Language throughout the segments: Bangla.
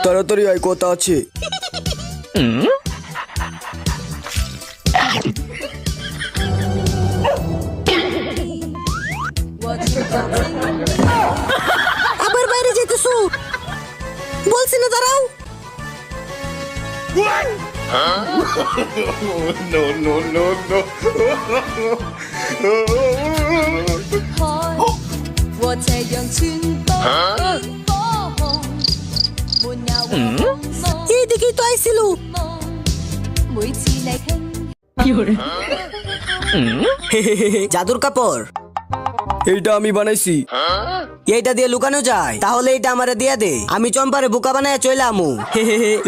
তাড়াতাড়ি আয়, কথা আছে। আবার বাইরে যেতেছো? বলছি না দাঁড়াও। No, no, no, no. 和斜陽全部火紅，沒有夢 এইদিকেই তো আইছিল। 每次你傾 জাদুর কাপড় এইটা আমি বানাইছি। এইটা দিয়ে লুকানো যায়, তাহলে এইটা আমারে দিয়া দে, আমি চম্পারে বোকা বানায় চলে আমু।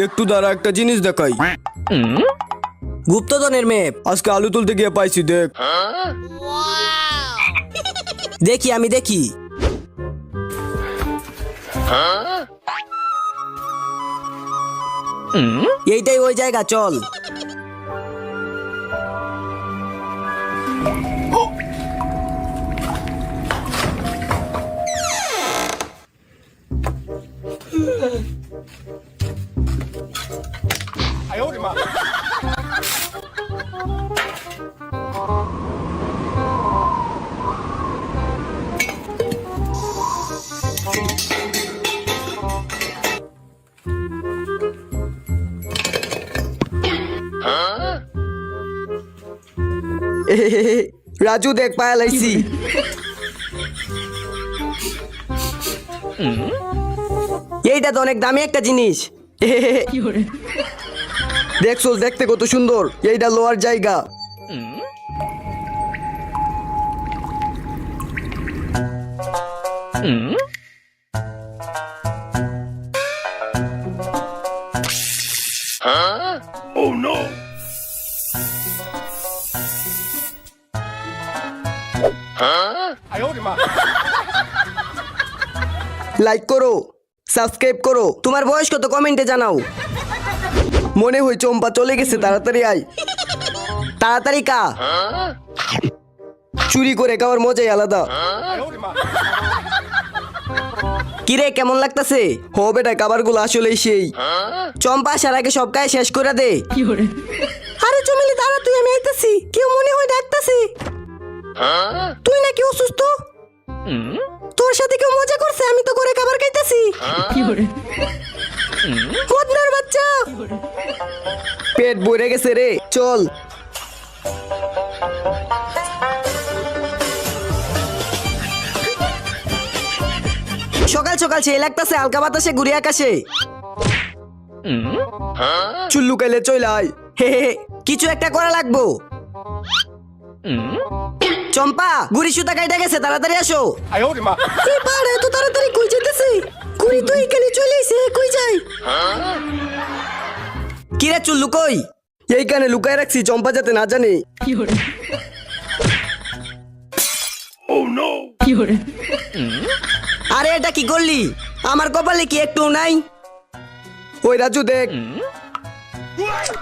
একটু দাঁড়া, একটা জিনিস দেখাই। গুপ্তধনের মেপ আজকে আলু তুলতে গিয়ে পাইছি, দেখ। দেখি, আমি দেখি। এইটাই ওই জায়গা, চল। রাজু দেখ, পায়া লাইছি। এইটা তো অনেক দামি একটা জিনিস। দেখছো, দেখতে কত সুন্দর। এইটা লোয়ার জায়গা। Oh no! লাইক করো, সাবস্ক্রাইব করো। তোমার বয়স কত কমেন্টে জানাও। মনে হয় চম্পা চলে গেছে, তাড়াতাড়ি আয়। তাড়াতাড়ি কা। চুরি করে খাওয়ার মজাই আলাদা। কিরে, কেমন লাগতাছে? হো বেটা, খাবারগুলো আসলেই সেই। চম্পা আসার আগে সব কাজ শেষ করে দে। আরে চমেলি দাঁড়া, তুই, আমি আইতাছি। কেউ মনে হয় ডাকতাছে। তুই নাকি অসুস্থ? তোর সাথে কেউ মজা করছে? আমি তো করে খাবার খাইতাছি। মদনার বাচ্চা, পেট ভরে গেছে রে, চল। সকাল সকাল সেই লাগতাছে হালকা বাতাসে ঘুরে আকাশে। চুল্লু কাইলে চলে আয়। হে হে হে, কিছু একটা করা লাগবো। চম্পা, গুড়ি সুতা কাইটা গেছে, তাড়াতাড়ি আসো। এবার এত তাড়াতাড়ি কই যেতেছে? গুড়ি তো এখানে চলে এসে, কই যাই? কিরে চুল্লু কই? এইখানে লুকায় রাখছি, চম্পা যাতে না জানে। আরে এটা কি করলি? আমার কপালে কি একটু নাই? ওই রাজু দেখ।